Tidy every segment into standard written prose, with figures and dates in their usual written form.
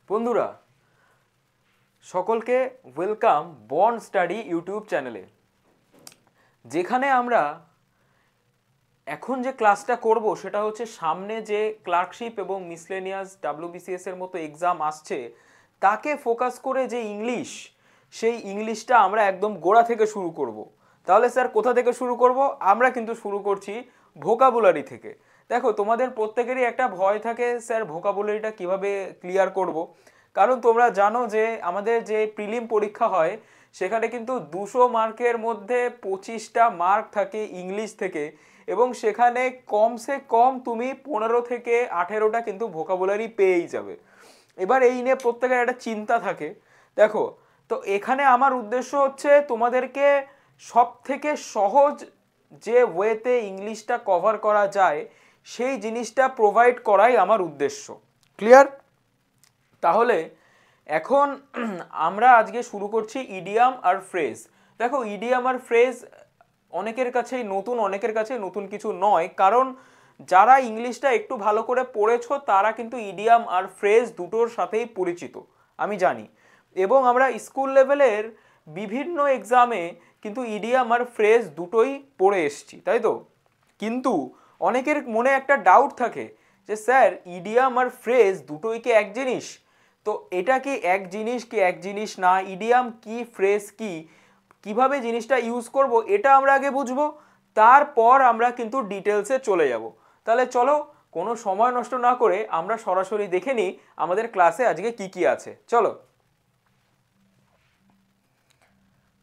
বন্ধুরা সকলকে welcome bond study YouTube চ্যানেলে, যেখানে আমরা এখন যে ক্লাসটা করব সেটা হচ্ছে সামনে যে ক্লার্কশিপ এবং মিসলেনিয়াস ডাব্লিউবিসিএস এর মতো এক্সাম আসছে তাকে ফোকাস করে যে ইংলিশ, সেই ইংলিশটা আমরা একদম গোড়া থেকে শুরু করব। তাহলে স্যার কোথা থেকে শুরু করব? আমরা কিন্তু শুরু করছি ভোকাবুলারি থেকে। দেখো, তোমাদের প্রত্যেকেরই একটা ভয় থাকে, স্যার ভোকাবুলারিটা কিভাবে ক্লিয়ার করব। কারণ তোমরা জানো যে আমাদের যে প্রিলিম পরীক্ষা হয় সেখানে কিন্তু 200 মার্কের মধ্যে 25টা মার্ক থাকে ইংলিশ থেকে, এবং সেখানে কমসে কম তুমি 15 থেকে 18টা কিন্তু ভোকাবুলারি পেয়েই যাবে। এবার এই নিয়ে প্রত্যেকের একটা চিন্তা থাকে। দেখো, তো এখানে আমার উদ্দেশ্য হচ্ছে তোমাদেরকে সব থেকে সহজ যে ওয়েতে ইংলিশটা কভার করা যায় সেই জিনিসটা প্রোভাইড করাই আমার উদ্দেশ্য। ক্লিয়ার? তাহলে এখন আমরা আজকে শুরু করছি ইডিয়াম আর ফ্রেজ। দেখো, ইডিয়াম আর ফ্রেজ অনেকের কাছেই নতুন, অনেকের কাছে নতুন কিছু নয়, কারণ যারা ইংলিশটা একটু ভালো করে পড়েছো তারা কিন্তু ইডিয়াম আর ফ্রেজ দুটোর সাথেই পরিচিত, আমি জানি। এবং আমরা স্কুল লেভেলের বিভিন্ন এক্সামে কিন্তু ইডিয়াম আর ফ্রেজ দুটোই পড়ে এসছি, তাই তো? কিন্তু অনেকের মনে একটা ডাউট থাকে যে স্যার ইডিয়াম আর ফ্রেজ দুটোই কি এক জিনিস? তো এটা কি এক জিনিস কি এক জিনিস না, ইডিয়াম কি ফ্রেজ কি, কিভাবে জিনিসটা ইউজ করব এটা আমরা আগে বুঝবো, তারপর আমরা কিন্তু ডিটেলসে চলে যাব। তাহলে চলো, কোনো সময় নষ্ট না করে আমরা সরাসরি দেখে নিই আমাদের ক্লাসে আজকে কি কি আছে। চলো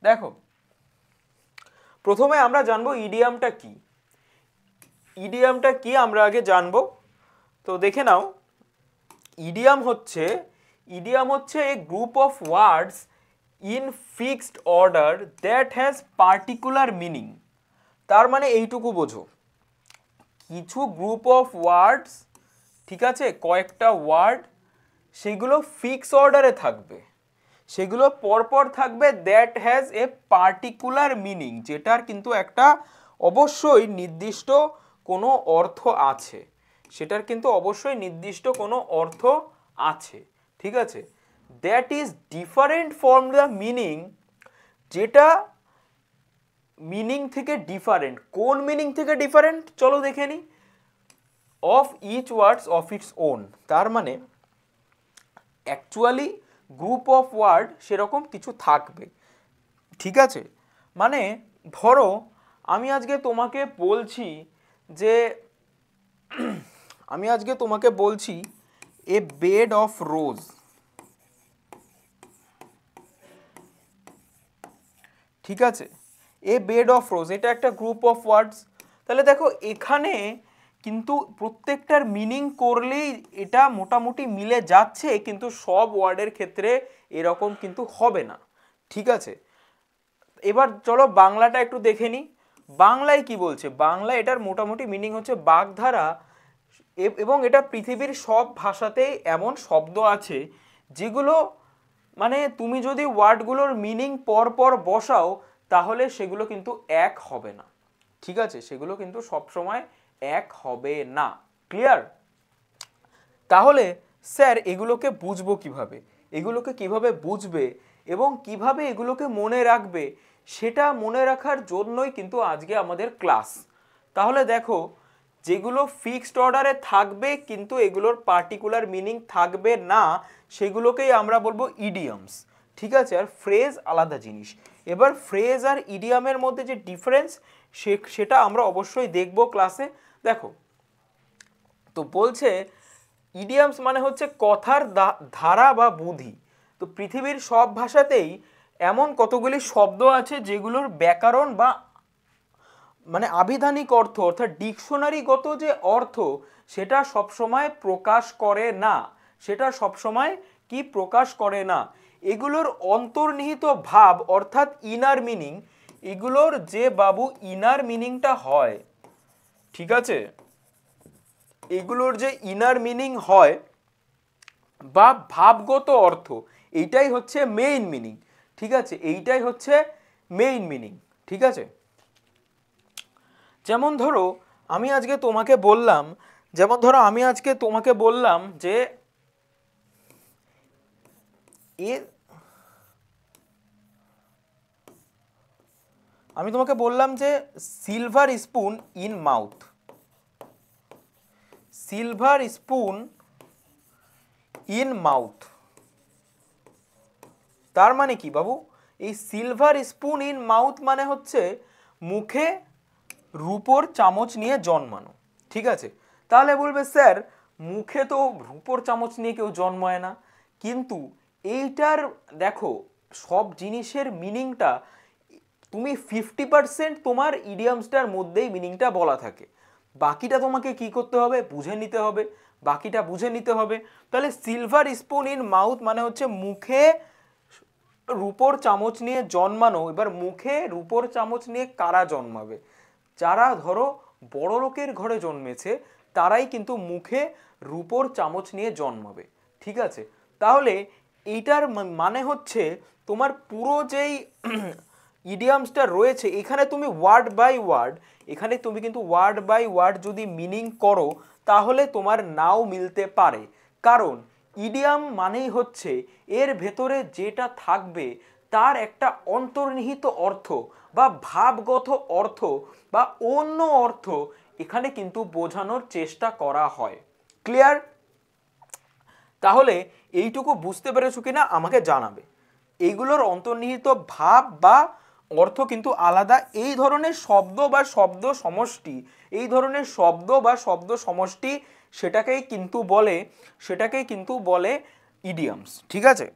দেখো, প্রথমে আমরা জানবো ইডিয়ামটা কি। ইডিয়ামটা কি আমরা আগে জানবো। তো দেখে নাও, ইডিয়াম হচ্ছে a group of words in fixed order that has particular meaning. তার মানে এইটুকু বোঝো, কিছু গ্রুপ অফ ওয়ার্ডস, ঠিক আছে, কয়েকটা ওয়ার্ড, সেগুলো ফিক্স অর্ডারে থাকবে, সেগুলো পরপর থাকবে, that has a particular meaning, যেটার কিন্তু একটা অবশ্যই নির্দিষ্ট কোনো অর্থ আছে, সেটার কিন্তু অবশ্যই নির্দিষ্ট কোনো অর্থ আছে, ঠিক আছে। That is different from the meaning, যেটা মিনিং থেকে ডিফারেন্ট। কোন মিনিং থেকে ডিফারেন্ট চলো দেখে নিই। Of each words of its own, তার মানে অ্যাকচুয়ালি গ্রুপ অফ ওয়ার্ড সেরকম কিছু থাকবে, ঠিক আছে। মানে ধরো আমি আজকে তোমাকে বলছি যে এ বেড অফ রোজ, ঠিক আছে, এ বেড অফ রোজ, এটা একটা গ্রুপ অফ ওয়ার্ডস। তাহলে দেখো এখানে কিন্তু প্রত্যেকটার মিনিং করলেই এটা মোটামুটি মিলে যাচ্ছে, কিন্তু সব ওয়ার্ডের ক্ষেত্রে এরকম কিন্তু হবে না, ঠিক আছে। এবার চলো বাংলাটা একটু দেখে নিই। বাংলায় কি বলছে? বাংলায় এটার মোটামুটি মিনিং হচ্ছে বাগধারা, এবং এটা পৃথিবীর সব ভাষাতেই এমন শব্দ আছে যেগুলো মানে তুমি যদি ওয়ার্ডগুলোর মিনিং পর পর বসাও তাহলে সেগুলো কিন্তু এক হবে না, ঠিক আছে, সেগুলো কিন্তু সবসময় এক হবে না। ক্লিয়ার? তাহলে স্যার এগুলোকে বুঝবো কিভাবে, এগুলোকে কিভাবে বুঝবে এবং কিভাবে এগুলোকে মনে রাখবে, সেটা মনে রাখার জন্যই কিন্তু আজকে আমাদের ক্লাস। তাহলে দেখো, যেগুলো ফিক্সড অর্ডারে থাকবে কিন্তু এগুলোর পার্টিকুলার মিনিং থাকবে না, সেগুলোকেই আমরা বলবো ইডিয়মস, ঠিক আছে। আর ফ্রেজ আলাদা জিনিস। এবার ফ্রেজ আর ইডিয়ামের মধ্যে যে ডিফারেন্স সেটা আমরা অবশ্যই দেখব ক্লাসে। দেখো, তো বলছে ইডিয়ামস মানে হচ্ছে কথার ধারা বা বুদ্ধি। তো পৃথিবীর সব ভাষাতেই এমন কতগুলি শব্দ আছে যেগুলোর ব্যাকরণ বা মানে আবিধানিক অর্থ অর্থাৎ ডিকশনারিগত যে অর্থ সেটা সবসময় প্রকাশ করে না, সেটা সবসময় কি প্রকাশ করে না, এগুলোর অন্তর্নিহিত ভাব অর্থাৎ ইনার মিনিং, এগুলোর যে বাবু ইনার মিনিংটা হয়, ঠিক আছে, এগুলোর যে ইনার মিনিং হয় বা ভাবগত অর্থ, এইটাই হচ্ছে মেইন মিনিং, ঠিক আছে, এইটাই হচ্ছে মেইন মিনিং, ঠিক আছে। যেমন ধরো আমি আজকে তোমাকে বললাম যে এ আমি তোমাকে বললাম যে silver spoon in mouth, silver spoon in mouth, তার মানে কি বাবু? এই সিলভার স্পুন ইন মাউথ মানে হচ্ছে মুখে রূপোর চামচ নিয়ে জন্মানো, ঠিক আছে? তাহলে বলবে স্যার মুখে তো রূপোর চামচ নিয়ে কেউ জন্মায় না, কিন্তু এইটার দেখো সব জিনিসের মিনিংটা তুমি 50% তোমার ইডিয়ামসটার মধ্যেই মিনিংটা বলা থাকে, বাকিটা তোমাকে কি করতে হবে? বুঝে নিতে হবে, বাকিটা বুঝে নিতে হবে। তাহলে সিলভার স্পুন ইন মাউথ মানে হচ্ছে মুখে রূপোর চামচ নিয়ে জন্মানো। এবার মুখে রূপোর চামচ নিয়ে কারা জন্মাবে? যারা ধরো বড় লোকের ঘরে জন্মেছে তারাই কিন্তু মুখে রূপোর চামচ নিয়ে জন্মাবে, ঠিক আছে? তাহলে এইটার মানে হচ্ছে তোমার পুরো যেই ইডিয়ামসটা রয়েছে এখানে তুমি ওয়ার্ড বাই ওয়ার্ড, এখানে তুমি কিন্তু ওয়ার্ড বাই ওয়ার্ড যদি মিনিং করো তাহলে তোমার নাও মিলতে পারে, কারণ ইডিয়াম মানেই হচ্ছে এর ভেতরে যেটা থাকবে তার একটা অন্তর্নিহিত অর্থ বা ভাবগত অর্থ বা অন্য অর্থ এখানে কিন্তু বোঝানোর চেষ্টা করা হয়। ক্লিয়ার? তাহলে এইটুকু বুঝতে পেরেছো কিনা আমাকে জানাবে। এইগুলোর অন্তর্নিহিত ভাব বা অর্থ কিন্তু আলাদা। এই ধরনের শব্দ বা শব্দ সমষ্টি, এই ধরনের শব্দ বা শব্দ সমষ্টি সেটাকেই কিন্তু বলে ইডিয়ামস, ঠিক আছে?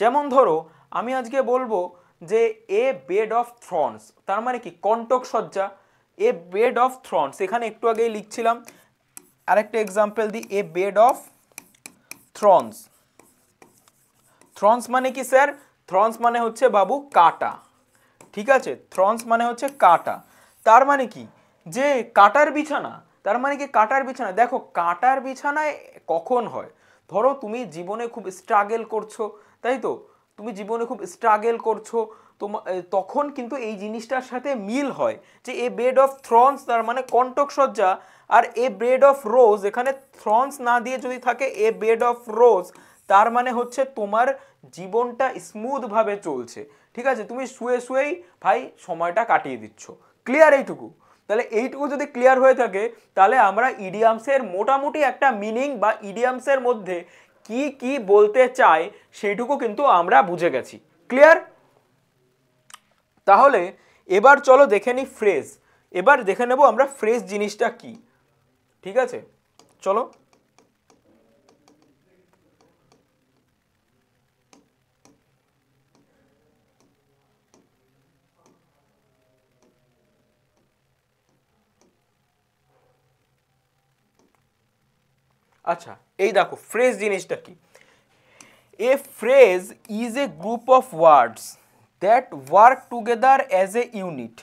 যেমন ধরো আমি আজকে বলবো যে এ বেড অফ থ্রনস, তার মানে কি? কণ্টক সজ্জা। এ বেড অফ থ্রনস, এখানে একটু আগেই লিখছিলাম, আরেকটা এক্সাম্পল দিই, এ বেড অফ থ্রনস। থ্রনস মানে কি স্যার? থ্রনস মানে হচ্ছে বাবু কাটা, ঠিক আছে? থ্রনস মানে হচ্ছে কাটা, তার মানে কি? যে কাটার বিছানা, তার মানে কি কাটার বিছানা? দেখো কাটার বিছানায় কখন হয়? ধরো তুমি জীবনে খুব স্ট্রাগল করছো, তাই তো? তুমি জীবনে খুব স্ট্রাগল করছো, তখন কিন্তু এই জিনিসটার সাথে মিল হয় যে এ বেড অফ থ্রনস তার মানে কণ্টক সজ্জা, আর এ বেড অফ রোজ, এখানে থ্রনস না দিয়ে যদি থাকে এ বেড অফ রোজ, তার মানে হচ্ছে তোমার জীবনটা স্মুথ ভাবে চলছে, ঠিক আছে? তুমি শুয়ে শুয়েই ভাই সময়টা কাটিয়ে দিচ্ছ। ক্লিয়ার এইটুকু? তাহলে এইটুকু যদি ক্লিয়ার হয়ে থাকে তাহলে আমরা ইডিয়ামসের মোটামুটি একটা মিনিং বা ইডিয়ামসের মধ্যে কি কি বলতে চায় সেইটুকু কিন্তু আমরা বুঝে গেছি। ক্লিয়ার? তাহলে এবার চলো দেখে নিই ফ্রেজ। এবার দেখে নেব আমরা ফ্রেজ জিনিসটা কি, ঠিক আছে? চলো। আচ্ছা এই দেখো ফ্রেজ জিনিসটা কি। A phrase is a group of words that work together as a unit.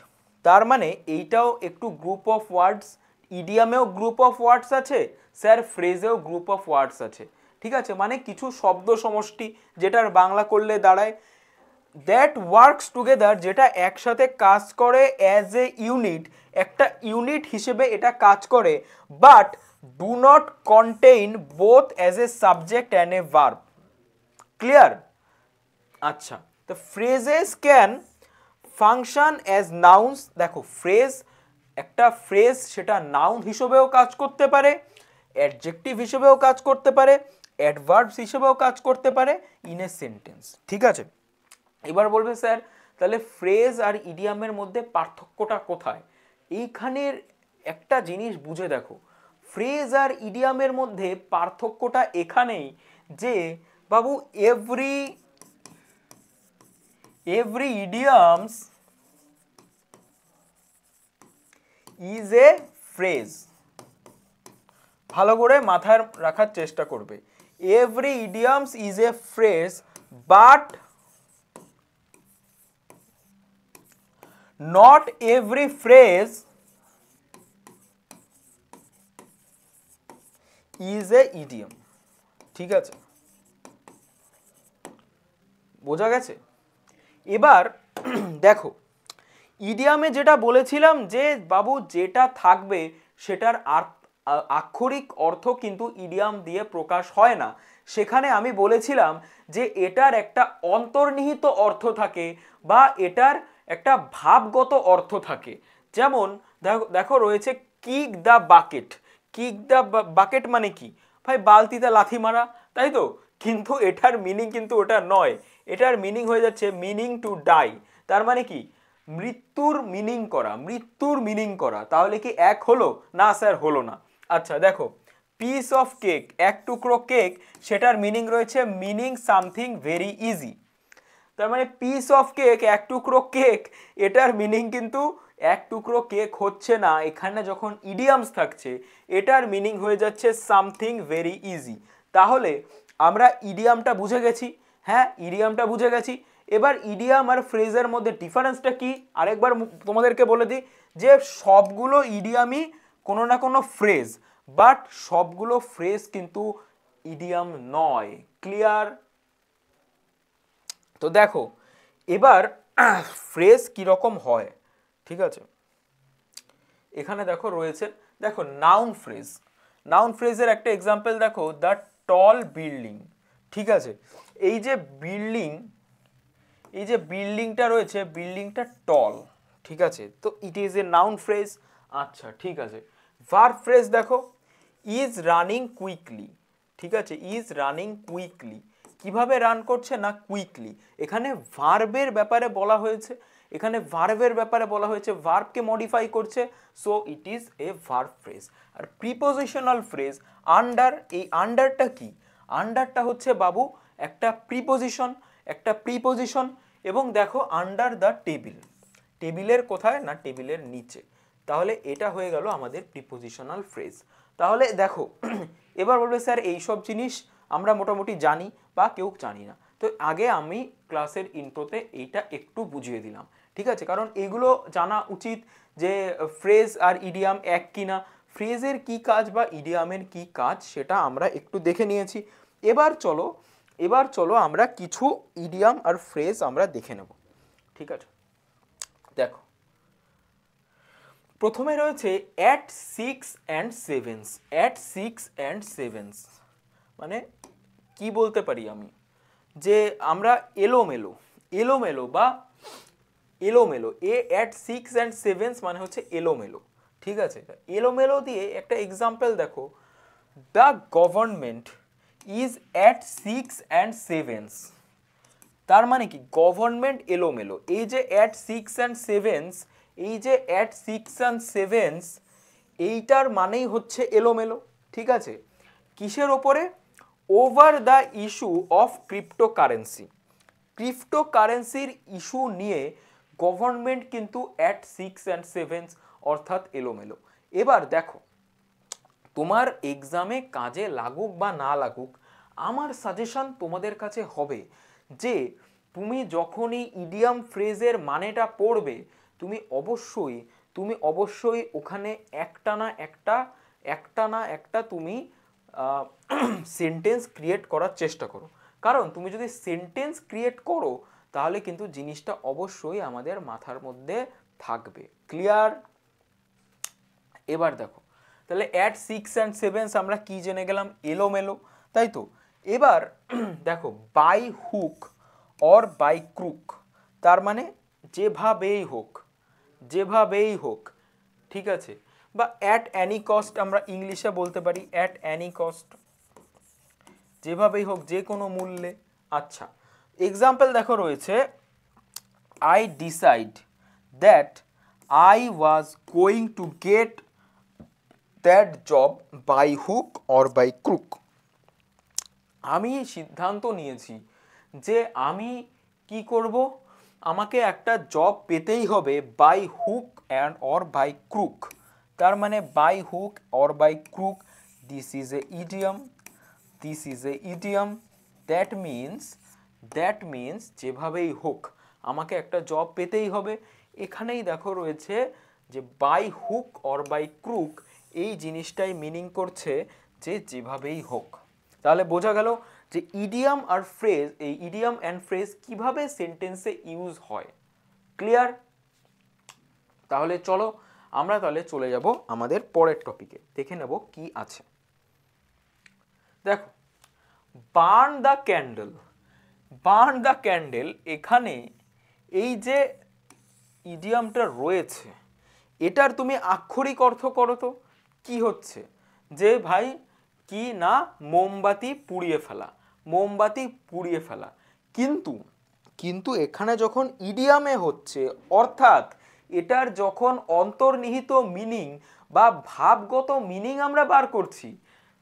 তার মানে এইটাও একটু গ্রুপ অফ ওয়ার্ডস, ইডিয়ামেও গ্রুপ অফ ওয়ার্ডস আছে স্যার, ফ্রেজেও গ্রুপ অফ ওয়ার্ডস আছে, ঠিক আছে? মানে কিছু শব্দ সমষ্টি যেটার বাংলা করলে দাঁড়ায় দ্যাট ওয়ার্কস টুগেদার, যেটা একসাথে কাজ করে অ্যাজ এ ইউনিট, একটা ইউনিট হিসেবে এটা কাজ করে, but do not contain both as a subject and a verb. Clear? আচ্ছা, তো phrases can function as nouns. দেখো ফ্রেজ, একটা ফ্রেজ সেটা নাউন হিসেবেও কাজ করতে পারে, অ্যাডজেক্টিভ হিসেবেও কাজ করতে পারে, অ্যাডভার্বস হিসেবেও কাজ করতে পারে ইন এ সেন্টেন্স, ঠিক আছে? এবার বলবে স্যার তাহলে ফ্রেজ আর ইডিয়ামের মধ্যে পার্থক্যটা কোথায়? এইখানের একটা জিনিস বুঝে দেখো, ফ্রেজ আর ইডিয়ামের মধ্যে পার্থক্যটা এখানেই যে বাবু every idioms is a phrase. ভালো করে মাথায় রাখার চেষ্টা করবে, every idioms is a phrase but not every phrase is a idiom, ঠিক আছে? বোঝা গেছে? এবার দেখো ইডিয়ামে যেটা বলেছিলাম যে বাবু যেটা থাকবে সেটার আক্ষরিক অর্থ কিন্তু ইডিয়াম দিয়ে প্রকাশ হয় না। সেখানে আমি বলেছিলাম যে এটার একটা অন্তর্নিহিত অর্থ থাকে বা এটার একটা ভাবগত অর্থ থাকে। যেমন দেখো দেখো রয়েছে kick the bucket. Kick the bucket মানে কি ভাই? বালতিতে লাথি মারা, তাই তো? কিন্তু এটার মিনিং কিন্তু ওটা নয়। এটার মিনিং হয়ে যাচ্ছে মিনিং টু ডাই। তার মানে কি? মৃত্যুর মিনিং করা, মৃত্যুর মিনিং করা। তাহলে কি এক হলো? না স্যার, হলো না। আচ্ছা দেখো, পিস অফ কেক, এক টুকরো কেক, সেটার মিনিং রয়েছে মিনিং সামথিং ভেরি ইজি। তার মানে পিস অফ কেক, এক টুকরো কেক, এটার মিনিং কিন্তু এক টুকরো কেক হচ্ছে না। এখানে যখন ইডিয়ামস থাকছে এটার মিনিং হয়ে যাচ্ছে সামথিং ভেরি ইজি। তাহলে আমরা ইডিয়ামটা বুঝে গেছি। হ্যাঁ, ইডিয়ামটা বুঝে গেছি। এবার ইডিয়াম আর ফ্রেজের মধ্যে ডিফারেন্সটা কি আরেকবার তোমাদেরকে বলে দিই, যে সবগুলো ইডিয়ামই কোনো না কোনো ফ্রেজ, বাট সবগুলো ফ্রেজ কিন্তু ইডিয়াম নয়। ক্লিয়ার? তো দেখো এবার ফ্রেজ কিরকম হয়, ঠিক আছে? এখানে দেখো রয়েছে, দেখো নাউন ফ্রেজ। নাউন ফ্রেজের একটা এক্সাম্পল দেখো, দ্য টল বিল্ডিং। ঠিক আছে, এই যে বিল্ডিং, এই যে বিল্ডিংটা রয়েছে, বিল্ডিংটা টল। ঠিক আছে, তো ইট ইজ এ নাউন ফ্রেজ। আচ্ছা ঠিক আছে, ভার্ব ফ্রেজ দেখো, ইজ রানিং কুইকলি। ঠিক আছে, ইজ রানিং কুইকলি, কিভাবে রান করছে না কুইকলি। এখানে ভার্বের ব্যাপারে বলা হয়েছে, এখানে ভার্বের ব্যাপারে বলা হয়েছে, ভার্বকে মডিফাই করছে, so it is a verb phrase. আর প্রিপোজিশনাল ফ্রেজ আন্ডার, এই আন্ডারটা কি? আন্ডারটা হচ্ছে বাবু একটা প্রিপোজিশন, একটা প্রিপোজিশন। এবং দেখো আন্ডার দ্য টেবিল, টেবিলের কোথায় না টেবিলের নিচে। তাহলে এটা হয়ে গেল আমাদের প্রিপোজিশনাল ফ্রেজ। তাহলে দেখো এবার বলবে স্যার এইসব জিনিস আমরা মোটামুটি জানি বা কেউ জানি না। তো আগে আমি ক্লাসের ইন্ট্রোতে এইটা একটু বুঝিয়ে দিলাম, ঠিক আছে? কারণ এগুলো জানা উচিত যে ফ্রেজ আর ইডিয়াম এক কিনা, ফ্রেজের কি কাজ বা ইডিয়ামের কি কাজ সেটা আমরা একটু দেখে নিয়েছি। এবার চলো আমরা কিছু ইডিয়াম আর ফ্রেজ আমরা দেখে নেব, ঠিক আছে? দেখো প্রথমে রয়েছে অ্যাট 6 and 7, অ্যাট 6 and 7 মানে কি বলতে পারি আমি, যে আমরা এলোমেলো, এলোমেলো বা এলোমেলো, এ অ্যাট 6 and 7 মানে হচ্ছে এলোমেলো। ঠিক আছে, এলোমেলো দিয়ে একটা এক্সাম্পল দেখো, the government is at 6 and 7। তার মানে কি গভর্নমেন্ট এলোমেলো। এই যে অ্যাট 6 and 7, এই যে অ্যাট 6 and 7, এইটার মানেই হচ্ছে এলোমেলো। ঠিক আছে, কিসের ওপরে? Over the issue of cryptocurrency, ক্রিপ্টোকারেন্সির ইস্যু নিয়ে গভর্নমেন্ট কিন্তু অ্যাট 6 and 7 অর্থাৎ এলোমেলো। এবার দেখো তোমার এক্সামে কাজে লাগুক বা না লাগুক, আমার সাজেশন তোমাদের কাছে হবে যে তুমি যখনই ইডিয়াম ফ্রেজের মানেটা পড়বে তুমি অবশ্যই ওখানে একটা না একটা তুমি সেন্টেন্স ক্রিয়েট করার চেষ্টা করো। কারণ তুমি যদি সেন্টেন্স ক্রিয়েট করো তাহলে কিন্তু জিনিসটা অবশ্যই আমাদের মাথার মধ্যে থাকবে। ক্লিয়ার? এবার দেখো তাহলে অ্যাট 6 and 7 আমরা কি জেনে গেলাম? এলোমেলো, তাই তো? এবার দেখো by hook or by crook, তার মানে যেভাবেই হোক, যেভাবেই হোক। ঠিক আছে, বা অ্যাট অ্যানি কস্ট আমরা ইংলিশে বলতে পারি, অ্যাট অ্যানি কস্ট, যেভাবেই হোক, যে কোনো মূল্যে। আচ্ছা এক্সাম্পল দেখো রয়েছে, I decide that I was going to get that job by hook or by crook. আমি সিদ্ধান্ত নিয়েছি যে আমি কি করব, আমাকে একটা জব পেতেই হবে by hook and or by crook. তার মানে by hook or by crook, this is a idiom, this is a idiom. That means যেভাবেই হোক আমাকে একটা জব পেতেই হবে। এখানেই দেখো রয়েছে যে by hook or by crook, এই জিনিসটাই মিনিং করছে যে যেভাবেই হোক। তাহলে বোঝা গেল যে ইডিয়াম আর ফ্রেজ, এই ইডিয়াম অ্যান্ড ফ্রেজ কিভাবে সেন্টেন্সে ইউজ হয়। ক্লিয়ার? তাহলে চলো আমরা তাহলে চলে যাব আমাদের পরের টপিকে, দেখে নেব কি আছে। দেখো, burn the candle, burn the candle, এখানে এই যে ইডিয়ামটা রয়েছে এটার তুমি আক্ষরিক অর্থ করো তো কি হচ্ছে, যে ভাই কি না, মোমবাতি পুড়িয়ে ফেলা, মোমবাতি পুড়িয়ে ফেলা। কিন্তু কিন্তু এখানে যখন ইডিয়ামে হচ্ছে, অর্থাৎ এটার যখন অন্তর্নিহিত মিনিং বা ভাবগত মিনিং আমরা বার করছি,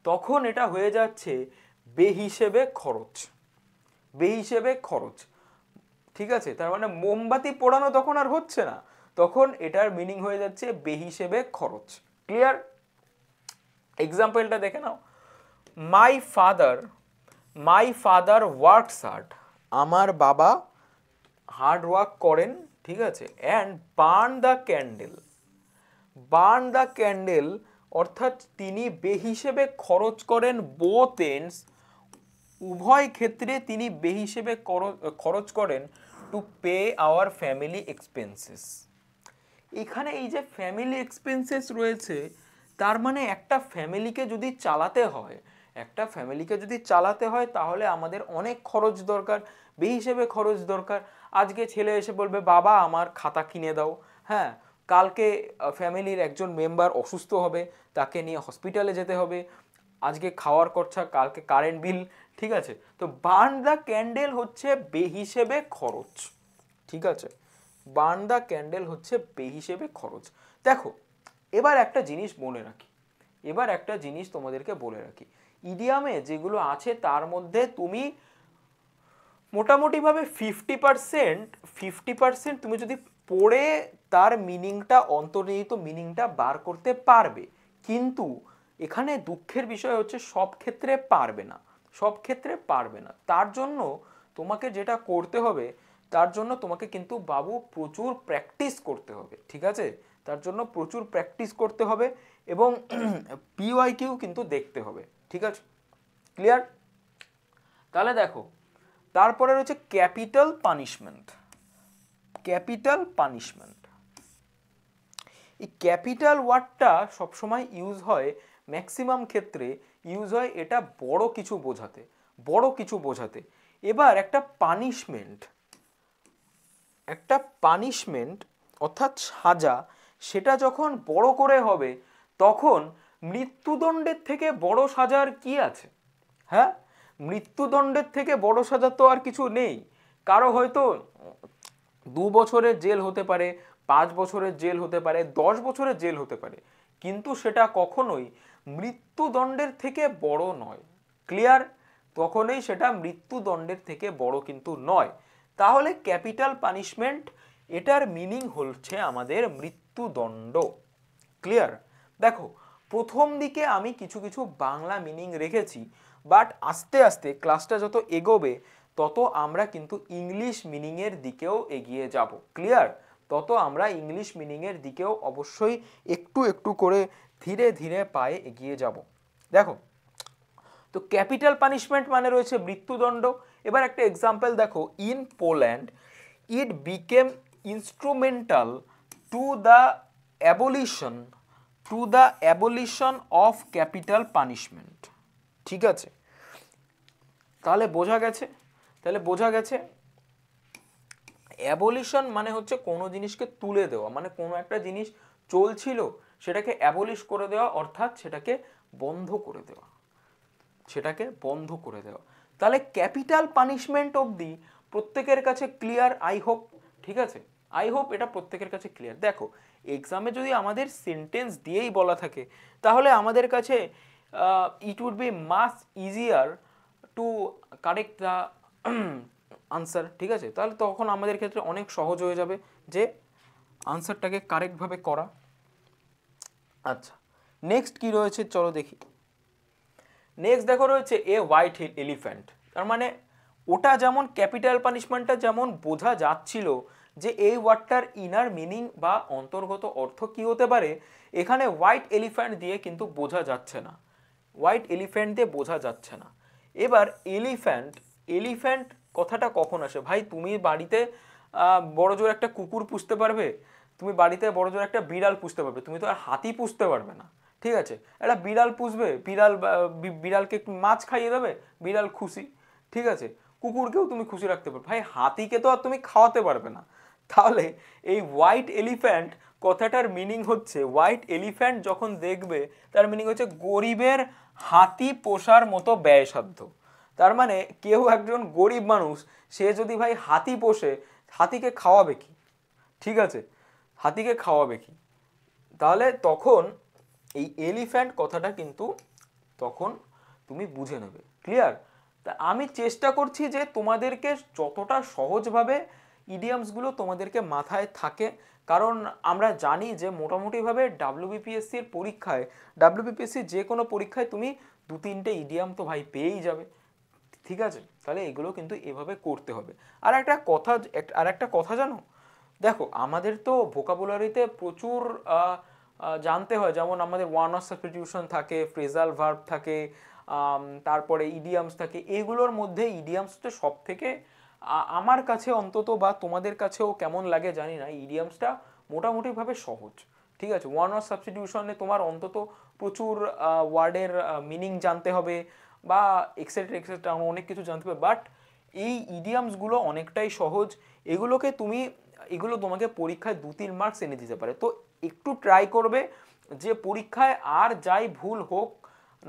তখন এটা হয়ে যাচ্ছে বেহিসেবে খরচ, বেহিসেবে খরচ। ঠিক আছে, তার মানে মোমবাতি পোড়ানো তখন আর হচ্ছে না, তখন এটার মিনিং হয়ে যাচ্ছে বেহিসেবে খরচ। ক্লিয়ার? এক্সাম্পলটা দেখে নাও, মাই ফাদার ওয়ার্কস হার্ড, আমার বাবা হার্ড ওয়ার্ক করেন, ঠিক আছে, and burn the candle, burn the candle অর্থাৎ তিনি বেহিসেবে খরচ করেন, বোথ এন্ডস, উভয় ক্ষেত্রে তিনি বেহিসেবে খরচ করেন, to pay our family expenses. এখানে এই যে ফ্যামিলি এক্সপেন্সেস রয়েছে, তার মানে একটা ফ্যামিলিকে যদি চালাতে হয়, একটা ফ্যামিলিকে যদি চালাতে হয় তাহলে আমাদের অনেক খরচ দরকার, বেহিসেবে খরচ দরকার। আজকে ছেলে এসে বলবে বাবা আমার খাতা কিনে দাও, হ্যাঁ, কালকে ফ্যামিলির একজন মেম্বার অসুস্থ হবে, তাকে নিয়ে হসপিটালে যেতে হবে, আজকে খাওয়ার খরচা, কালকে কারেন্ট বিল, ঠিক আছে। তো বার্ন দ্য ক্যান্ডেল হচ্ছে বেহিসেবে খরচ, ঠিক আছে, বার্ন দ্য ক্যান্ডেল হচ্ছে বেহিসেবে খরচ। দেখো, এবার একটা জিনিস মনে রাখি, এবার একটা জিনিস তোমাদেরকে বলে রাখি, ইডিয়ামে যেগুলো আছে তার মধ্যে তুমি মোটামুটিভাবে 50% তুমি যদি পড়ে তার মিনিংটা, অন্তর্নিহিত মিনিংটা বার করতে পারবে, কিন্তু এখানে দুঃখের বিষয় হচ্ছে সব ক্ষেত্রে পারবে না, সব ক্ষেত্রে পারবে না। তার জন্য তোমাকে যেটা করতে হবে, তার জন্য তোমাকে কিন্তু বাবু প্রচুর প্র্যাকটিস করতে হবে, ঠিক আছে, তার জন্য প্রচুর প্র্যাকটিস করতে হবে এবং পিওয়াইকিউ কিন্তু দেখতে হবে, ঠিক আছে, ক্লিয়ার? তাহলে দেখো, তারপরে রয়েছে ক্যাপিটাল পানিশমেন্ট, ক্যাপিটাল পানিশমেন্ট। এই ক্যাপিটাল ওয়ার্ডটা সবসময় ইউজ হয়, ম্যাক্সিমাম ক্ষেত্রে ইউজ হয় এটা বড় কিছু বোঝাতে, বড় কিছু বোঝাতে। এবার একটা পানিশমেন্ট, একটা পানিশমেন্ট অর্থাৎ সাজা, সেটা যখন বড় করে হবে তখন মৃত্যুদণ্ডের থেকে বড় সাজার কি আছে? হ্যাঁ, মৃত্যুদণ্ডের থেকে বড় সাজা তো আর কিছু নেই। কারো হয়তো 2 বছরের জেল হতে পারে, 5 বছরের জেল হতে পারে, 10 বছরের জেল হতে পারে, কিন্তু সেটা কখনোই মৃত্যুদণ্ডের থেকে বড় নয়। ক্লিয়ার? কখনোই সেটা মৃত্যুদণ্ডের থেকে বড় কিন্তু নয়। তাহলে ক্যাপিটাল পানিশমেন্ট, এটার মিনিং হচ্ছে আমাদের মৃত্যুদণ্ড। ক্লিয়ার? দেখো, প্রথম দিকে আমি কিছু কিছু বাংলা মিনিং রেখেছি, বাট আস্তে আস্তে ক্লাসটা যত এগোবে তত আমরা কিন্তু ইংলিশ মিনিংয়ের দিকেও এগিয়ে যাব। ক্লিয়ার? তত আমরা ইংলিশ মিনিংয়ের দিকেও অবশ্যই একটু একটু করে ধীরে ধীরে পায়ে এগিয়ে যাব। দেখো, তো ক্যাপিটাল পানিশমেন্ট মানে রয়েছে মৃত্যুদণ্ড। এবার একটা এক্সাম্পল দেখো, in Poland it became instrumental to the abolition of capital punishment. ঠিক আছে, তাহলে বোঝা গেছে, অ্যাবলিশন মানে হচ্ছে কোনো জিনিসকে তুলে দেওয়া, মানে কোনো একটা জিনিস চলছিল সেটাকে অ্যাবলিশ করে দেওয়া, অর্থাৎ সেটাকে বন্ধ করে দেওয়া, সেটাকে বন্ধ করে দেওয়া। তাহলে ক্যাপিটাল পানিশমেন্ট অবধি প্রত্যেকের কাছে ক্লিয়ার, আই হোপ। ঠিক আছে, আই হোপ এটা প্রত্যেকের কাছে ক্লিয়ার। দেখো, এক্সামে যদি আমাদের সেন্টেন্স দিয়েই বলা থাকে তাহলে আমাদের কাছে it would be much easier to correct the answer. ঠিক আছে, তাহলে তখন আমাদের ক্ষেত্রে অনেক সহজ হয়ে যাবে যে আনসারটাকে কারেক্টভাবে করা। আচ্ছা, নেক্সট কি রয়েছে চলো দেখি। নেক্সট দেখো রয়েছে এ হোয়াইট এলিফ্যান্ট। তার মানে ওটা যেমন ক্যাপিটাল পানিশমেন্টটা যেমন বোঝা যাচ্ছিল যে এই ওয়ার্ডটার ইনার মিনিং বা অন্তর্গত অর্থ কি হতে পারে, এখানে হোয়াইট এলিফ্যান্ট দিয়ে কিন্তু বোঝা যাচ্ছে না, হোয়াইট এলিফ্যান্ট দিয়ে বোঝা যাচ্ছে না। এবার এলিফ্যান্ট কথাটা কখন আসে? ভাই তুমি বাড়িতে বড় জোর একটা কুকুর পুষতে পারবে, তুমি বাড়িতে বড় জোর একটা বিড়াল পুষতে পারবে, তুমি তো আর হাতি পুষতে পারবে না, ঠিক আছে? একটা বিড়াল পুষবে, বিড়ালকে একটু মাছ খাইয়ে দেবে, বিড়াল খুশি, ঠিক আছে? কুকুরকেও তুমি খুশি রাখতে পারবে, ভাই হাতিকে তো আর তুমি খাওয়াতে পারবে না। তাহলে এই হোয়াইট এলিফ্যান্ট কথাটার মিনিং হচ্ছে, হোয়াইট এলিফ্যান্ট যখন দেখবে তার মিনিং হচ্ছে গরিবের হাতি পোষার মতো ব্যয়সাধ্য। তার মানে কেউ একজন গরিব মানুষ সে যদি ভাই হাতি পোষে, হাতিকে খাওয়াবে কি, ঠিক আছে? হাতিকে খাওয়াবে কি? তাহলে তখন এই এলিফ্যান্ট কথাটা কিন্তু তখন তুমি বুঝে নেবে, ক্লিয়ার? তা আমি চেষ্টা করছি যে তোমাদেরকে যতটা সহজভাবে ইডিয়ামসগুলো তোমাদেরকে মাথায় থাকে, কারণ আমরা জানি যে মোটামুটিভাবে ডাব্লিউবিপিএসসির পরীক্ষায়, ডাব্লিউবিপিএসসির যে কোনো পরীক্ষায় তুমি 2-3টে ইডিয়াম তো ভাই পেয়েই যাবে, ঠিক আছে? তাহলে এগুলো কিন্তু এভাবে করতে হবে। আর একটা কথা জানো, দেখো আমাদের তো ভোকাবুলারিতে প্রচুর জানতে হয়, যেমন আমাদের ওয়ান অফ সাবস্টিটিউশন থাকে, ফ্রেজাল ভার্ব থাকে, তারপরে ইডিয়ামস থাকে। এগুলোর মধ্যে ইডিয়ামসটা সব থেকে আমার কাছে অন্তত, বা তোমাদের কাছেও কেমন লাগে জানি না, ইডিয়ামসটা মোটামুটিভাবে সহজ, ঠিক আছে? ওয়ান অফ সাবস্টিটিউশনে তোমার অন্তত প্রচুর ওয়ার্ডের মিনিং জানতে হবে বা এক্সেট্রা এক্সেট্রা অনেক কিছু জানতে হবে, বাট এই ইডিয়ামসগুলো অনেকটাই সহজ। এগুলো তোমাকে পরীক্ষায় 2-3 মার্কস এনে দিতে পারে। তো একটু ট্রাই করবে যে পরীক্ষায় আর যাই ভুল হোক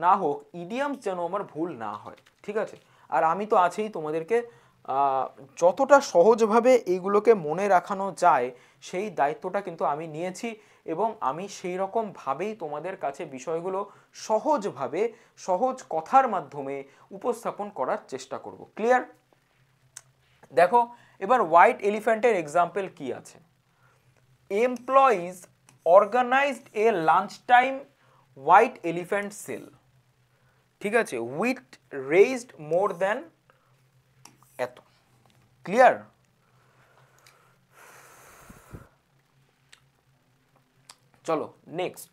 না হোক, ইডিয়ামস যেন আমার ভুল না হয়, ঠিক আছে? আর আমি তো আছেই তোমাদেরকে যতটা সহজভাবে এইগুলোকে মনে রাখানো যায় সেই দায়িত্বটা কিন্তু আমি নিয়েছি, এবং আমি সেই রকমভাবেই তোমাদের কাছে বিষয়গুলো সহজভাবে, সহজ কথার মাধ্যমে উপস্থাপন করার চেষ্টা করব, ক্লিয়ার? দেখো এবার হোয়াইট এলিফ্যান্টের এক্সাম্পল কি আছে। Employees organised a lunch time white elephant sale, ঠিক আছে, উইথ রেইজড মোর দ্যান এত, ক্লিয়ার? চলো next,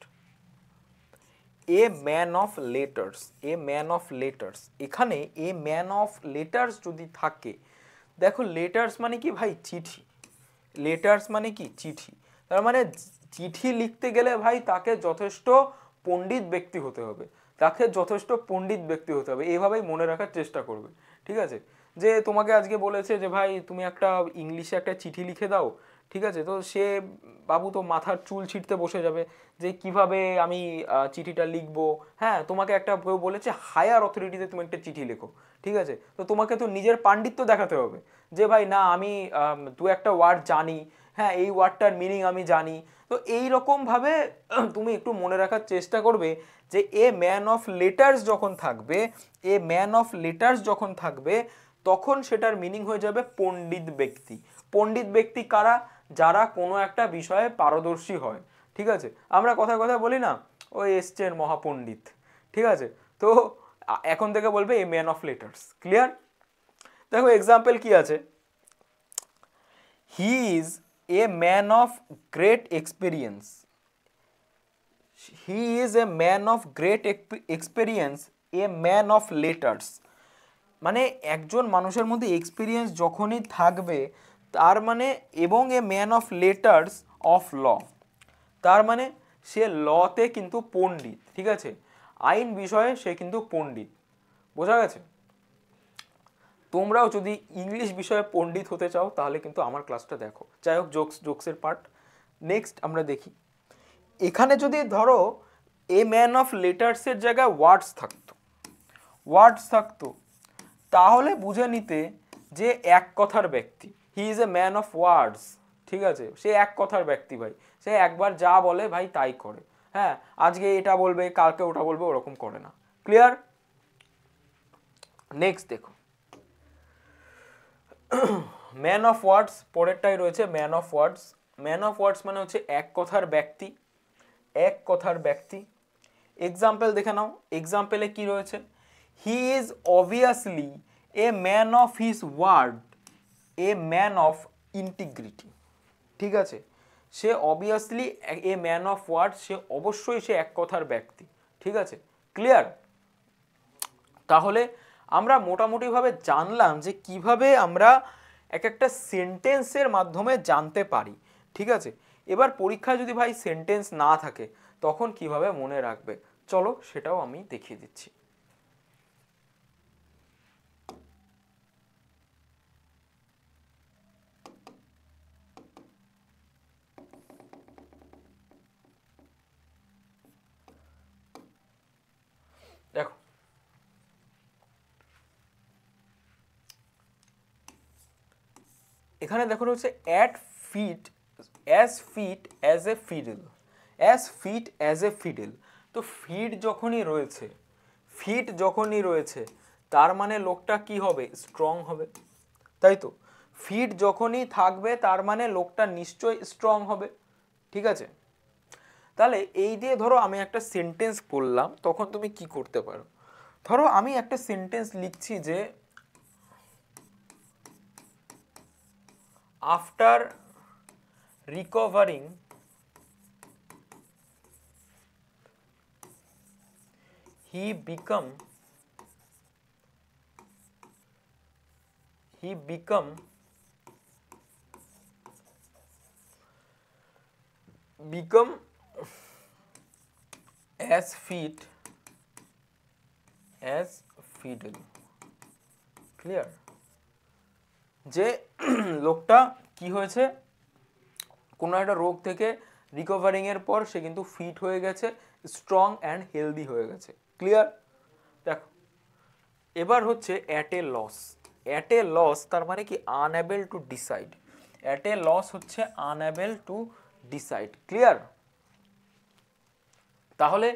a man of letters. A man of letters, এখানে এ ম্যান অফ লেটার্স যদি থাকে, দেখো লেটার্স মানে কি ভাই? চিঠি। লেটার্স মানে কি? চিঠি। তার মানে চিঠি লিখতে গেলে ভাই তাকে যথেষ্ট পণ্ডিত ব্যক্তি হতে হবে, তাকে যথেষ্ট পণ্ডিত ব্যক্তি হতে হবে, এইভাবেই মনে রাখার চেষ্টা করবে, ঠিক আছে? যে তোমাকে আজকে বলেছে যে ভাই তুমি একটা ইংলিশে একটা চিঠি লিখে দাও, ঠিক আছে? তো সে বাবু তো মাথার চুল ছিঁড়তে বসে যাবে যে কিভাবে আমি চিঠিটা লিখবো। হ্যাঁ, তোমাকে একটা কেউ বলেছে হায়ার অথরিটিতে তুমি একটা চিঠি লেখো, ঠিক আছে? তো তোমাকে তো নিজের পাণ্ডিত্য দেখাতে হবে যে ভাই না আমি 2-একটা ওয়ার্ড জানি, হ্যাঁ এই ওয়ার্ডটার মিনিং আমি জানি। তো এই রকমভাবে তুমি একটু মনে রাখার চেষ্টা করবে যে এ ম্যান অফ লেটার্স যখন থাকবে, এ ম্যান অফ লেটার্স যখন থাকবে, তখন সেটার মিনিং হয়ে যাবে পণ্ডিত ব্যক্তি। পণ্ডিত ব্যক্তি কারা? যারা কোনো একটা বিষয়ে পারদর্শী হয়, ঠিক আছে? আমরা কথা কথা বলি না, ওই এসছেন মহাপণ্ডিত, ঠিক আছে? তো এখন থেকে বলবে এ ম্যান অফ লেটার্স, ক্লিয়ার? দেখো এক্সাম্পল কি আছে, হি is A man of great experience. He is A man of great experience, A man of letters. মানে একজন মানুষের মধ্যে এক্সপিরিয়েন্স যখনই থাকবে, তার মানে, এবং a man of letters of law, তার মানে সে লতে কিন্তু পণ্ডিত, ঠিক আছে? আইন বিষয়ে সে কিন্তু পণ্ডিত, বোঝা গেছে? তোমরাও যদি ইংলিশ বিষয়ে পণ্ডিত হতে চাও তাহলে কিন্তু আমার ক্লাসটা দেখো। যাই হোক, জোকসের পার্ট। নেক্সট আমরা দেখি, এখানে যদি ধরো এ ম্যান অফ লেটার্সের জায়গায় ওয়ার্ডস থাকতো, তাহলে বুঝে নিতে যে এক কথার ব্যক্তি। হি is A man of words, ঠিক আছে? সে এক কথার ব্যক্তি ভাই, সে একবার যা বলে ভাই তাই করে। হ্যাঁ, আজকে এটা বলবে কালকে ওটা বলবে, ওরকম করে না, ক্লিয়ার? নেক্সট দেখো, ম্যান অফ ওয়ার্ডস, পরেরটাই রয়েছে man of words. Man of words মানে হচ্ছে এক কথার ব্যক্তি, এক কথার ব্যক্তি। এক্সাম্পল দেখে নাও, এক্সাম্পলে কি রয়েছে, he is obviously a man of his word, a man of integrity, ঠিক আছে? সে obviously a man of word, সে অবশ্যই সে এক কথার ব্যক্তি, ঠিক আছে? ক্লিয়ার? তাহলে আমরা মোটামুটিভাবে জানলাম যে কিভাবে আমরা এক একটা সেন্টেন্সের মাধ্যমে জানতে পারি, ঠিক আছে? এবার পরীক্ষায় যদি ভাই সেন্টেন্স না থাকে তখন কিভাবে মনে রাখবে, চলো সেটাও আমি দেখিয়ে দিচ্ছি। দেখো এখানে দেখো হচ্ছে at fit as fit as a fiddle, as fit as a fiddle. তো ফিট যখনই রয়েছে তার মানে লোকটা কি হবে, স্ট্রং হবে, তাই তো? ফিট যখনই থাকবে তার মানে লোকটা নিশ্চয়ই স্ট্রং হবে, ঠিক আছে? তাহলে এই দিয়ে ধরো আমি একটা সেন্টেন্স বললাম, তখন তুমি কি করতে পারো, ধরো আমি একটা সেন্টেন্স লিখছি যে after recovering he become as fit as fiddle, clear? যে লোকটা কি হয়েছে, কোনো একটা রোগ থেকে রিকভারিং এর পর সে কিন্তু ফিট হয়ে গেছে, স্ট্রং অ্যান্ড হেলদি হয়ে গেছে, ক্লিয়ার? দেখো এবার হচ্ছে at a loss. At a loss তার মানে কি unable to decide, at a loss হচ্ছে আনএবল টু ডিসাইড, ক্লিয়ার? তাহলে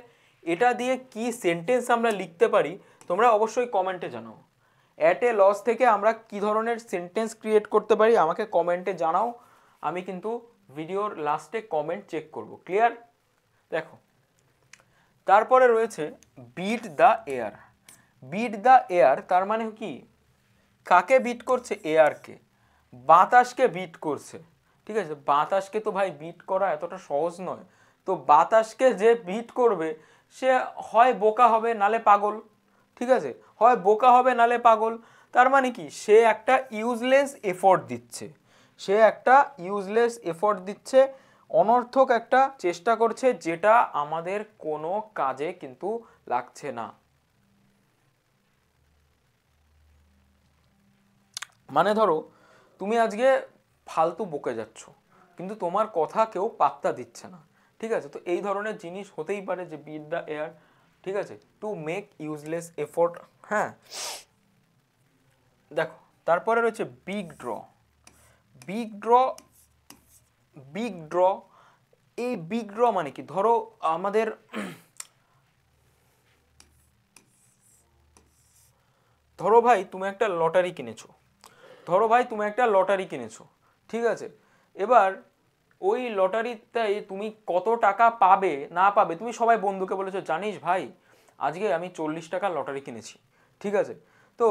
এটা দিয়ে কি সেন্টেন্স আমরা লিখতে পারি তোমরা অবশ্যই কমেন্টে জানাও। অ্যাট এ লস থেকে আমরা কি ধরনের সেন্টেন্স ক্রিয়েট করতে পারি আমাকে কমেন্টে জানাও, আমি কিন্তু ভিডিওর লাস্টে কমেন্ট চেক করব, ক্লিয়ার? দেখো তারপরে রয়েছে beat the air. Beat the air তার মানে কি, কাকে বিট করছে, এয়ারকে, বাতাসকে বিট করছে, ঠিক আছে? বাতাসকে তো ভাই বিট করা এতটা সহজ নয়, তো বাতাসকে যে বিট করবে সে হয় বোকা হবে নালে পাগল, ঠিক আছে? হয় বোকা হবে নালে পাগল, তার মানে কি সে একটা ইউজলেস এফোর্ট দিচ্ছে, সে একটা ইউজলেস এফোর্ট দিচ্ছে, অনর্থক একটা চেষ্টা করছে যেটা আমাদের কোনো কাজে কিন্তু লাগছে না। মানে ধরো তুমি আজকে ফালতু বকে যাচ্ছ কিন্তু তোমার কথা কেউ পাত্তা দিচ্ছে না, ঠিক আছে? তো এই ধরনের জিনিস হতেই পারে যে বিট দ্য এয়ার, ঠিক আছে, টু মেক ইউজলেস এফোর্ট। হ্যাঁ দেখো তারপরে রয়েছে big draw. Big draw, big draw, এই বিগ ড্র মানে কি, ধরো আমাদের ধরো ভাই তুমি একটা লটারি কিনেছো, ধরো ভাই তুমি একটা লটারি কিনেছো, ঠিক আছে? এবার ওই লটারিতে তুমি কত টাকা পাবে না পাবে, তুমি সবাই বন্ধুকে বলেছো জানিস ভাই আজকে আমি 40 টাকা লটারি কিনেছি, ঠিক আছে? তো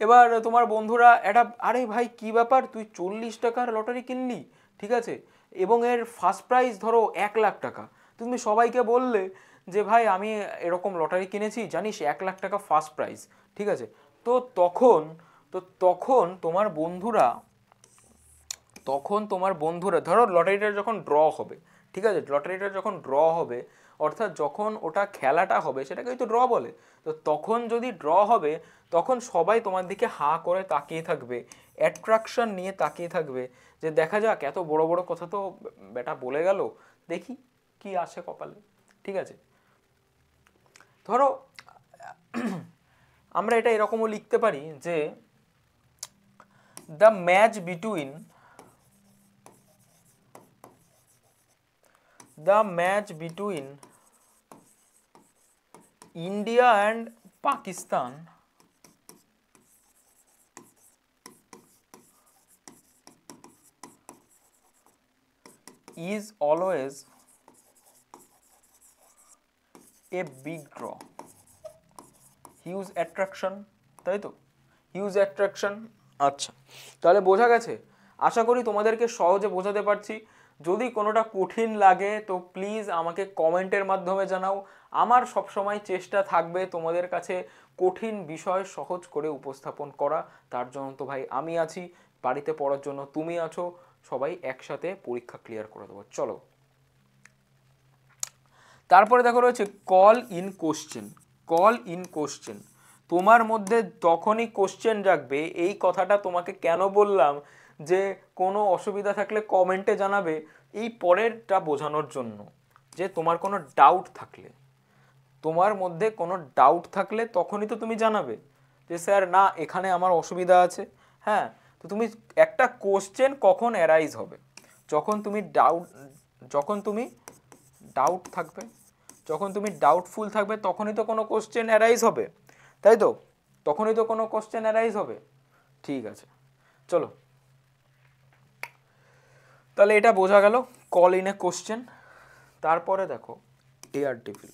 এবার তোমার বন্ধুরা এটা, আরে ভাই কি ব্যাপার তুই 40 টাকার লটারি কিনলি, ঠিক আছে, এবং এর ফার্স্ট প্রাইজ ধরো 1 লাখ টাকা, তুমি সবাইকে বললে যে ভাই আমি এরকম লটারি কিনেছি জানিস 1 লাখ টাকা ফার্স্ট প্রাইজ, ঠিক আছে? তো তখন তোমার বন্ধুরা ধরো লটারিটা যখন ড্র হবে, ঠিক আছে, লটারিটা যখন ড্র হবে অর্থাৎ যখন ওটা খেলাটা হবে সেটাকেই তো ড্র বলে, তো তখন যদি ড্র হবে তখন সবাই তোমার দিকে হাঁ করে তাকিয়ে থাকবে, অ্যাট্রাকশন নিয়ে তাকিয়ে থাকবে যে দেখা যাক এত বড় বড় কথা তো বেটা বলে গেল, দেখি কি আসে কপালে, ঠিক আছে? ধরো আমরা এটা এরকমও লিখতে পারি যে the match between India and Pakistan is always a big draw, huge attraction, তাই তো, হিউজ অ্যাট্রাকশন। আচ্ছা তাহলে বোঝা গেছে, আশা করি তোমাদেরকে সহজে বোঝাতে পারছি। যদি কোনোটা কঠিন লাগে তো প্লিজ আমাকে কমেন্টের মাধ্যমে জানাও, আমার সবসময় চেষ্টা থাকবে তোমাদের কাছে কঠিন বিষয় সহজ করে উপস্থাপন করা, তার জন্য তো ভাই আমি আছি, বাড়িতে পড়ার জন্য তুমি আছো, সবাই একসাথে পরীক্ষা ক্লিয়ার করে দেবো। চলো, তারপরে দেখো রয়েছে call in question. Call in question, তোমার মধ্যে তখনই কোশ্চেন জাগবে। এই কথাটা তোমাকে কেন বললাম যে কোনো অসুবিধা থাকলে কমেন্টে জানাবে, এই পরেরটা বোঝানোর জন্য যে তোমার কোনো ডাউট থাকলে, তোমার মধ্যে কোনো ডাউট থাকলে তখনই তো তুমি জানাবে যে স্যার না এখানে আমার অসুবিধা আছে। হ্যাঁ, তো তুমি একটা কোশ্চেন কখন অ্যারাইজ হবে, যখন তুমি ডাউট থাকবে, যখন তুমি ডাউটফুল থাকবে তখনই তো কোনো কোশ্চেন অ্যারাইজ হবে, তাই তো? তখনই তো কোনো কোশ্চেন অ্যারাইজ হবে। ঠিক আছে, চলো তাহলে এটা বোঝা গেল কল ইন এ কোশ্চেন। তারপরে দেখো ডেয়ার ডেভিল।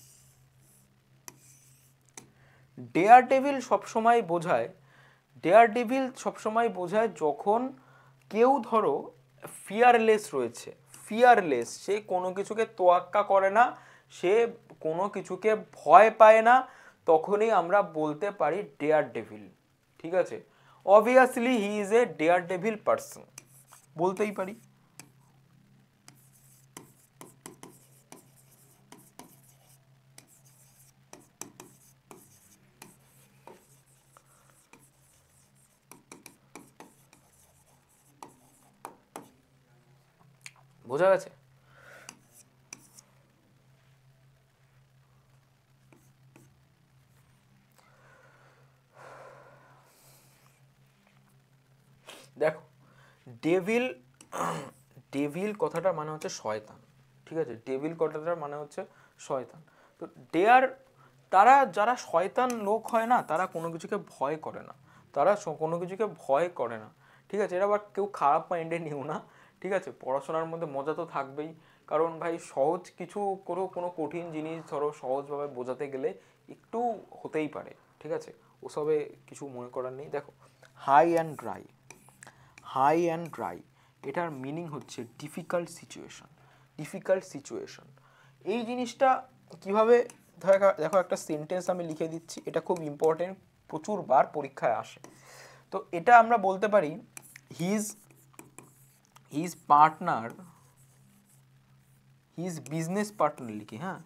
ডেয়ার ডেভিল সবসময় বোঝায়, ডেয়ার ডেভিল সবসময় বোঝায় যখন কেউ ধরো ফিয়ারলেস রয়েছে, ফিয়ারলেস, সে কোনো কিছুকে তোয়াক্কা করে না, সে কোনো কিছুকে ভয় পায় না, তখনই আমরা বলতে পারি ডেয়ার ডেভিল। ঠিক আছে, obviously he is a daredevil person, বলতেই পারি। বোঝা গেছে? দেখো ডেভিল, ডেভিল কথাটার মানে হচ্ছে শয়তান। ঠিক আছে, ডেভিল কথাটার মানে হচ্ছে শয়তান। তো ডেয়ার, তারা যারা শয়তান লোক হয় না, তারা কোনো কিছুকে ভয় করে না, তারা কোনো কিছুকে ভয় করে না। ঠিক আছে, এটা আবার কেউ খারাপ মাইন্ডে নিও না। ঠিক আছে, পড়াশোনার মধ্যে মজা তো থাকবেই, কারণ ভাই সহজ কিছু কোনো কঠিন জিনিস ধরো সহজভাবে বোঝাতে গেলে একটু হতেই পারে। ঠিক আছে, ওসবে কিছু মনে করার নেই। দেখো high and dry, high and dry, এটার মিনিং হচ্ছে ডিফিকাল্ট সিচুয়েশন, ডিফিকাল্ট সিচুয়েশন। এই জিনিসটা কিভাবে, দেখো একটা সেন্টেন্স আমি লিখে দিচ্ছি, এটা খুব ইম্পর্টেন্ট, প্রচুর বার পরীক্ষায় আসে। তো এটা আমরা বলতে পারি his his partner, his business partner লিখি, হ্যাঁ,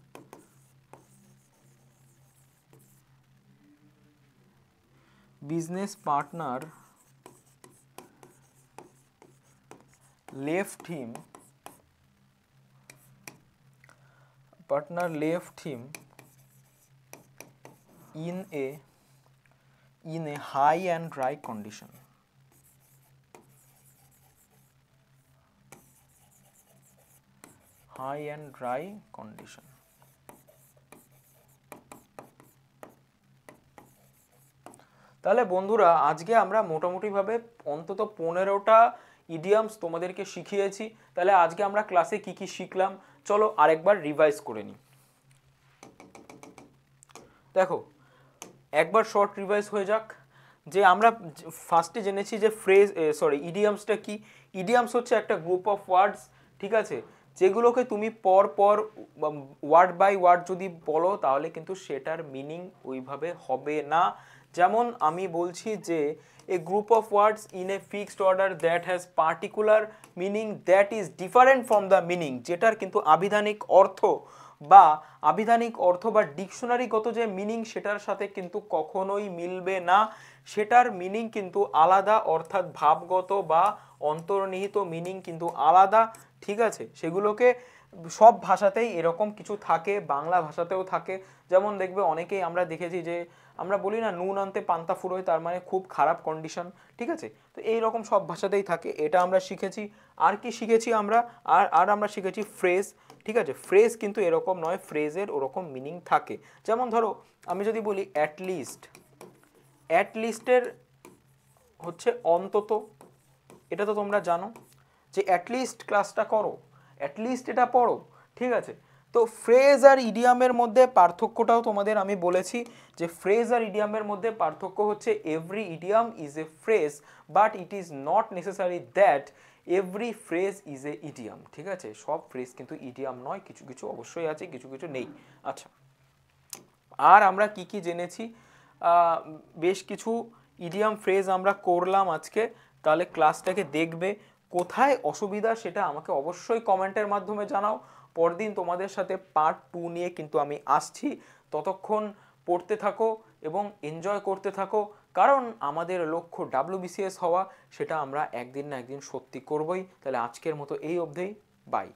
business partner left him, partner left him in a high and dry condition, high and dry condition। তাহলে বন্ধুরা আজকে আমরা মোটামুটিভাবে অন্তত 15টা ইডিয়ামস তোমাদেরকে শিখিয়েছি। তাহলে আজকে আমরা ক্লাসে কি কি শিখলাম চলো আরেকবার রিভাইজ করে নিই। দেখো একবার শর্ট রিভাইজ হয়ে যাক, যে আমরা ফার্স্টে জেনেছি যে ফ্রেজ ইডিয়ামসটা কি। ইডিয়ামস হচ্ছে একটা গ্রুপ অফ ওয়ার্ডস, ঠিক আছে, যেগুলোকে তুমি পর পর ওয়ার্ড বাই ওয়ার্ড যদি বলো তাহলে কিন্তু সেটার মিনিং ওইভাবে হবে না। যেমন আমি বলছি যে a group of words in a fixed order that has particular meaning that is different from the meaning, যেটার কিন্তু আবিধানিক অর্থ বা ডিকশনারিগত যে মিনিং সেটার সাথে কিন্তু কখনোই মিলবে না, সেটার মিনিং কিন্তু আলাদা, অর্থাৎ ভাবগত বা অন্তর্নিহিত মিনিং কিন্তু আলাদা। ঠিক আছে, সেগুলোকে সব ভাষাতেই এরকম কিছু থাকে, বাংলা ভাষাতেও থাকে। যেমন দেখবে অনেকেই আমরা দেখেছি যে আমরা বলি না নুন আনতে পান্তা ফুরোয়, তার মানে খুব খারাপ কন্ডিশন। ঠিক আছে, তো এইরকম সব ভাষাতেই থাকে, এটা আমরা শিখেছি। আর কি শিখেছি আমরা, আর আমরা শিখেছি ফ্রেজ। ঠিক আছে, ফ্রেজ কিন্তু এরকম নয়, ফ্রেজের ওরকম মিনিং থাকে। যেমন ধরো আমি যদি বলি অ্যাটলিস্ট, অ্যাটলিস্টের হচ্ছে অন্তত, এটা তো তোমরা জানো যে অ্যাটলিস্ট ক্লাসটা করো, অ্যাটলিস্ট এটা পড়ো। ঠিক আছে, তো ফ্রেজ আর ইডিয়ামের মধ্যে পার্থক্যটাও তোমাদের আমি বলেছি যে ফ্রেজ আর ইডিয়ামের মধ্যে পার্থক্য হচ্ছে every idiom is a phrase but it is not necessary that every phrase is a idiom. ঠিক আছে, সব ফ্রেজ কিন্তু ইডিয়াম নয়, কিছু কিছু অবশ্যই আছে, কিছু কিছু নেই। আচ্ছা, আর আমরা কি কি জেনেছি, বেশ কিছু ইডিয়াম ফ্রেজ আমরা করলাম আজকে। তাহলে ক্লাসটাকে দেখবে, কোথায় অসুবিধা সেটা আমাকে অবশ্যই কমেন্টের মাধ্যমে জানাও। পরদিন তোমাদের সাথে পার্ট 2 নিয়ে কিন্তু আমি আসছি। ততক্ষণ পড়তে থাকো এবং এনজয় করতে থাকো, কারণ আমাদের লক্ষ্য WBCS হওয়া, সেটা আমরা একদিন না একদিন সত্যি করবই। তাহলে আজকের মতো এই অবধি, বাই।